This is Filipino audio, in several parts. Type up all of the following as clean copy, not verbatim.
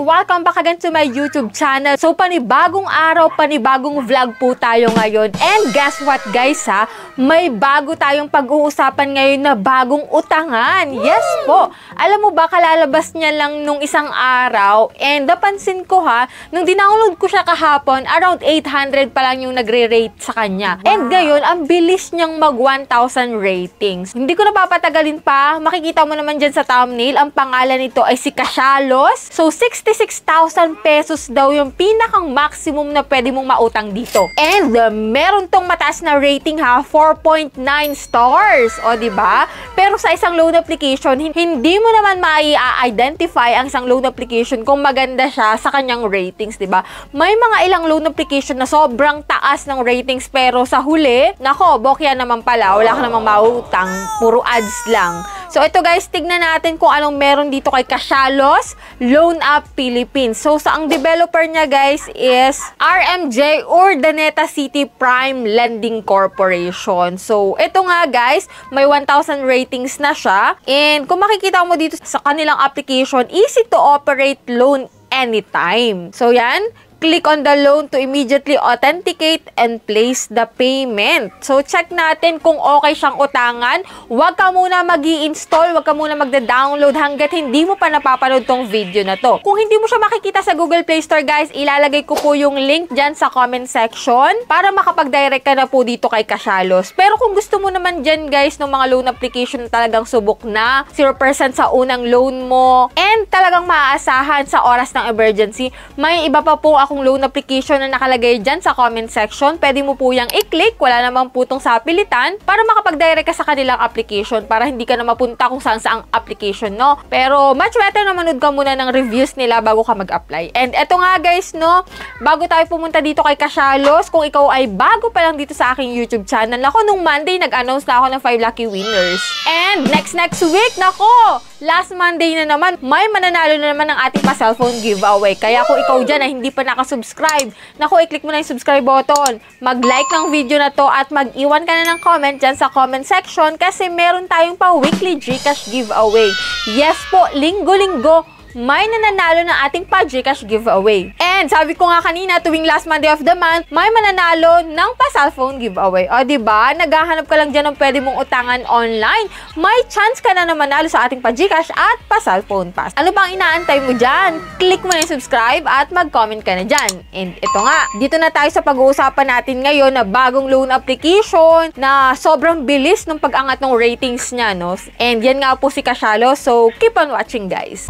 Welcome back again to my YouTube channel. So, panibagong araw, panibagong vlog po tayo ngayon. And guess what guys ha? May bago tayong pag-uusapan ngayon na bagong utangan. Yes po. Alam mo ba, kalalabas niya lang nung isang araw. And napansin ko ha, nung dinownload ko siya kahapon, around 800 pa lang yung nagre-rate sa kanya. And ngayon, ang bilis niyang mag 1,000 ratings. Hindi ko napapatagalin pa. Makikita mo naman dyan sa thumbnail, ang pangalan nito ay si Kashalos. So, 66,000 pesos daw yung pinakang maximum na pwede mong mautang dito. And meron tong mataas na rating ha, 4.9 stars. O, diba? Pero sa isang loan application, hindi mo naman ma-identify ang isang loan application kung maganda siya sa kanyang ratings, diba? May mga ilang loan application na sobrang taas ng ratings, pero sa huli, nako, bokya naman pala, wala ka namang mautang, puro ads lang. So, ito guys, tignan natin kung anong meron dito kay Kashalos Loan App Philippines. So, sa ang developer niya guys is RMJ Urdaneta City Prime Lending Corporation. So, ito nga guys, may 1,000 ratings na siya. And kung makikita mo dito sa kanilang application, easy to operate loan anytime. So, yan. Click on the loan to immediately authenticate and place the payment. So, check natin kung okay siyang utangan. Huwag ka muna mag-i-install, huwag ka muna magda-download hanggat hindi mo pa napapanood tong video na to. Kung hindi mo siya makikita sa Google Play Store, guys, ilalagay ko po yung link dyan sa comment section para makapag-direct ka na po dito kay Kashalos. Pero kung gusto mo naman dyan, guys, ng mga loan application na talagang subok na, 0% sa unang loan mo, and talagang maaasahan sa oras ng emergency, may iba pa po akong loan application na nakalagay dyan sa comment section. Pwede mo po yung i-click. Wala namang putong sa pilitan para makapag-direct ka sa kanilang application para hindi ka na mapunta kung saan saang application, no? Pero much better na manood ka muna ng reviews nila bago ka mag-apply. And eto nga guys, no? Bago tayo pumunta dito kay Kashalos, kung ikaw ay bago pa lang dito sa aking YouTube channel, ako nung Monday nag-announce na ako ng 5 lucky winners. And next week, nako! Last Monday na naman, may mananalo na naman ng ating pa-cellphone giveaway. Kaya kung ikaw dyan na hindi pa nakasubscribe, naku, i-click mo na yung subscribe button, mag-like ng video na to at mag-iwan ka na ng comment dyan sa comment section kasi meron tayong pa-weekly GCash giveaway. Yes po, linggo-linggo, may nananalo ng ating pa-GCash giveaway. And sabi ko nga kanina, tuwing last Monday of the month, may mananalo ng pa-cellphone giveaway. O diba, naghahanap ka lang dyan ng pwede mong utangan online, may chance ka na manalo sa ating pa-GCash at pa-cellphone pass. Ano bang inaantay mo dyan? Click mo na yung subscribe at mag-comment ka na dyan. And ito nga, dito na tayo sa pag-uusapan natin ngayon na bagong loan application na sobrang bilis ng pag-angat ng ratings niya, no? And yan nga po si Kashalos, so keep on watching guys.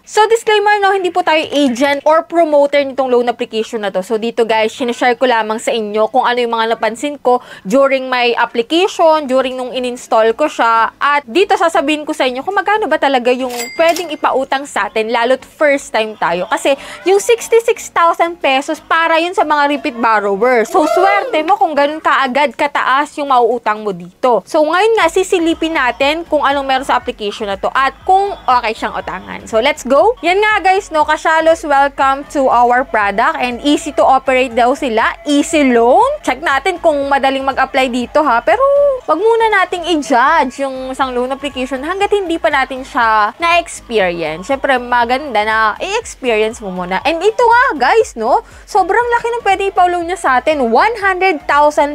So, disclaimer no, hindi po tayo agent or promoter nitong loan application na to. So, dito guys, sinashare ko lamang sa inyo kung ano yung mga napansin ko during my application, during nung in-install ko siya. At dito sasabihin ko sa inyo kung magkano ba talaga yung pwedeng ipautang sa atin, lalo't first time tayo. Kasi yung 66,000 pesos para yun sa mga repeat borrowers. So, swerte mo kung ganun kaagad kataas yung mauutang mo dito. So, ngayon nga, sisilipin natin kung anong meron sa application na to at kung okay siyang utangan. So, let's go! Yan nga guys, no, Kashalos, welcome to our product and easy to operate daw sila. Easy loan. Check natin kung madaling mag-apply dito ha. Pero wag muna nating i-judge yung isang loan application hanggat hindi pa natin siya na-experience. Siyempre, maganda na i-experience mo muna. And ito nga guys, no, sobrang laki ng pwede ipa-loan niya sa atin. 100,000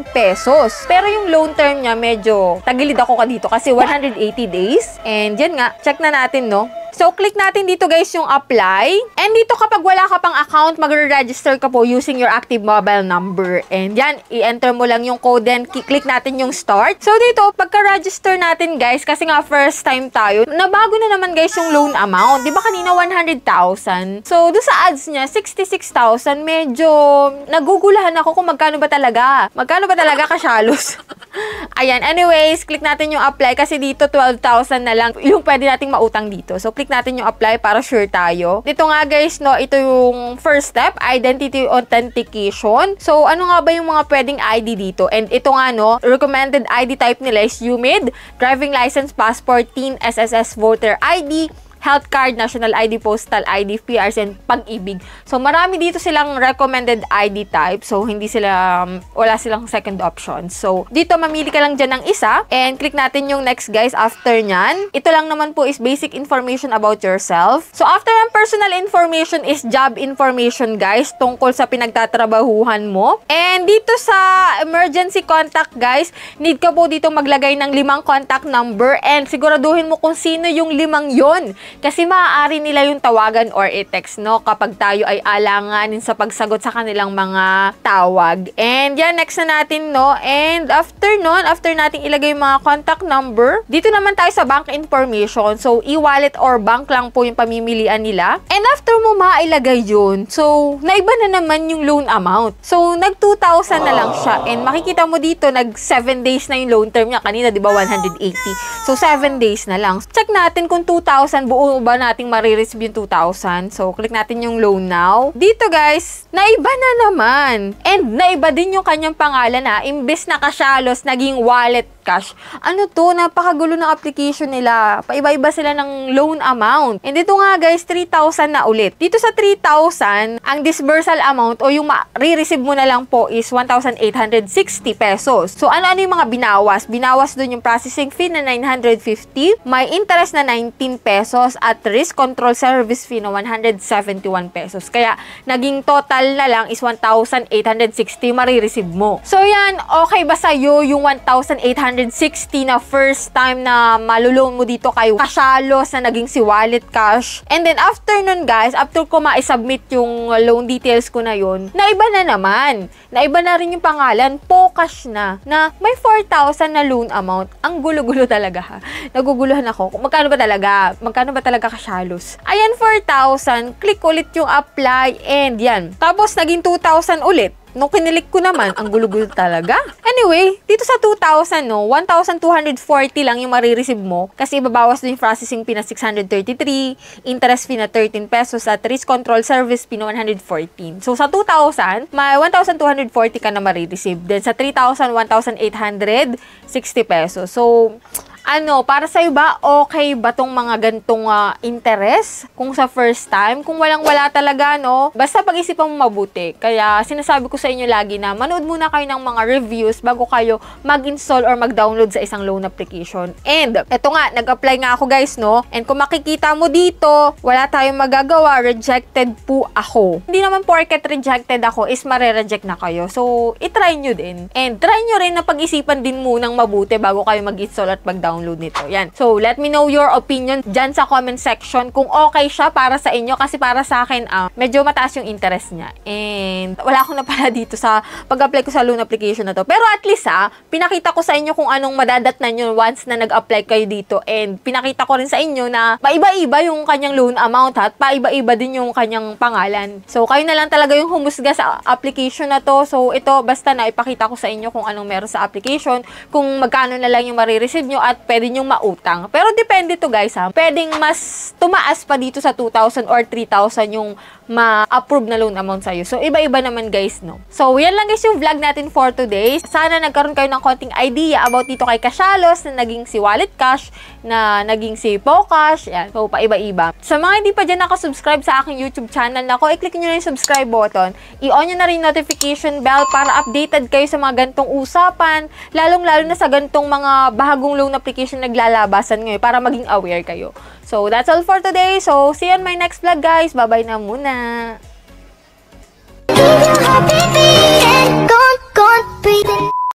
pesos. Pero yung loan term niya, medyo tagilid ako dito kasi 180 days. And yan nga, check na natin, no. So, click natin dito guys yung apply. And dito kapag wala ka pang account, magre-register ka po using your active mobile number. And yan, i-enter mo lang yung code and click natin yung start. So, dito, pagka-register natin guys, kasi nga first time tayo, nabago na naman guys yung loan amount. Di ba kanina 100,000? So, doon sa ads niya, 66,000. Medyo nagugulahan ako kung magkano ba talaga. Magkano ba talaga Kashalos? Ayan, anyways, click natin yung apply kasi dito 12,000 na lang yung pwede nating mautang dito. So, click natin yung apply para sure tayo. Dito nga guys, no, ito yung first step, identity authentication. So, ano nga ba yung mga pwedeng ID dito? And ito nga, no, recommended ID type nila is UMID, driving license, passport, TIN, SSS, voter ID, health card, national ID, postal ID, PRs, and pag-ibig. So, marami dito silang recommended ID type. So, wala silang second option. So, dito mamili ka lang dyan ng isa and click natin yung next guys after nyan. Ito lang naman po is basic information about yourself. So, after ng personal information is job information guys tungkol sa pinagtatrabahuhan mo. And dito sa emergency contact guys, need ka po dito maglagay ng 5 contact number and siguraduhin mo kung sino yung 5 yon. Kasi maaari nila yung tawagan or i-text, no? Kapag tayo ay alanganin sa pagsagot sa kanilang mga tawag. And yan, next na natin, no? And after nun, after natin ilagay yung mga contact number, dito naman tayo sa bank information. So, e-wallet or bank lang po yung pamimilian nila. And after mo mailagay yun, so, naiba na naman yung loan amount. So, nag 2,000 na lang siya. And makikita mo dito, nag 7 days na yung loan term niya. Kanina, di ba, 180. So, 7 days na lang. Check natin kung 2,000, buo ba nating marireceive yung 2,000. So, click natin yung loan now. Dito, guys, naiba na naman. And naiba din yung kanyang pangalan na imbes na Kasyalos, naging Wallet Cash. Ano to? Napakagulo ng application nila. Paiba-iba sila ng loan amount. And dito nga, guys, 3,000 na ulit. Dito sa 3,000, ang disbursal amount o yung ma-receive mo na lang po is 1,860 pesos. So, ano-ano yung mga binawas? Binawas doon yung processing fee na 950, may interest na 19 pesos at risk control service fee na 171 pesos. Kaya, naging total na lang is 1,860 marireceive mo. So, yan, okay ba sa'yo yung 1,860 na first time na maluloan mo dito kay Kasyalos na naging si Wallet Cash? And then, after nun, guys, after ko ma-submit yung loan details ko na yun, naiba na naman. Naiba na rin yung pangalan, Pocash na may 4,000 na loan amount. Ang gulo-gulo talaga, ha. Naguguluhan ako. Magkano ba talaga? Magkano ba talaga Kasyalos? Ayan, 4,000. Click ulit yung apply and yan. Tapos, naging 2,000 ulit. Nung kinilik ko naman, ang gulo-gulo talaga. Anyway, dito sa 2,000, no, 1,240 lang yung marireceive mo kasi ibabawas din yung processing fee na 633, interest fee na 13 pesos at risk control service fee na 114. So, sa 2,000, may 1,240 ka na marireceive. Then, sa 3,000, 1,860 pesos. So, para sa'yo ba, okay ba tong mga gantong interest? Kung sa first time, kung walang-wala talaga, no? Basta pag-isipan mo mabuti. Kaya, sinasabi ko sa inyo lagi na manood muna kayo ng mga reviews bago kayo mag-install or mag-download sa isang loan application. And, eto nga, nag-apply nga ako guys, no? And kung makikita mo dito, wala tayong magagawa, rejected po ako. Hindi naman porket rejected ako is mare-reject na kayo. So, itry nyo din. And, try nyo rin na pag-isipan din munang mabuti bago kayo mag-install at mag-download nito. Yan. So, let me know your opinion dyan sa comment section kung okay siya para sa inyo kasi para sa akin, medyo mataas yung interest niya. And, wala akong napala dito sa pag-apply ko sa loan application na to. Pero at least, pinakita ko sa inyo kung anong madadatnan nyo once na nag-apply kayo dito. And, pinakita ko rin sa inyo na paiba-iba yung kanyang loan amount at paiba-iba din yung kanyang pangalan. So, kayo na lang talaga yung humusga sa application na to. So, ito, basta na ipakita ko sa inyo kung anong meron sa application, kung magkano na lang yung marireceive nyo at pwede nyong mautang. Pero depende to guys, pwedeng mas tumaas pa dito sa 2,000 or 3,000 yung ma-approve na loan amount sa'yo. So, iba-iba naman guys, no? So, yan lang guys yung vlog natin for today. Sana nagkaroon kayo ng konting idea about dito kay Kasyalos na naging si Wallet Cash, na naging si Pocash. Yan. So, paiba-iba. Sa mga hindi pa dyan nakasubscribe sa aking YouTube channel na ko, i-click nyo na yung subscribe button. I-on nyo na rin notification bell para updated kayo sa mga gantong usapan, lalong-lalo na sa gantong mga bagong loan application naglalabasan ngayon para maging aware kayo. So, that's all for today. So, see you on my next vlog, guys. Bye-bye na muna.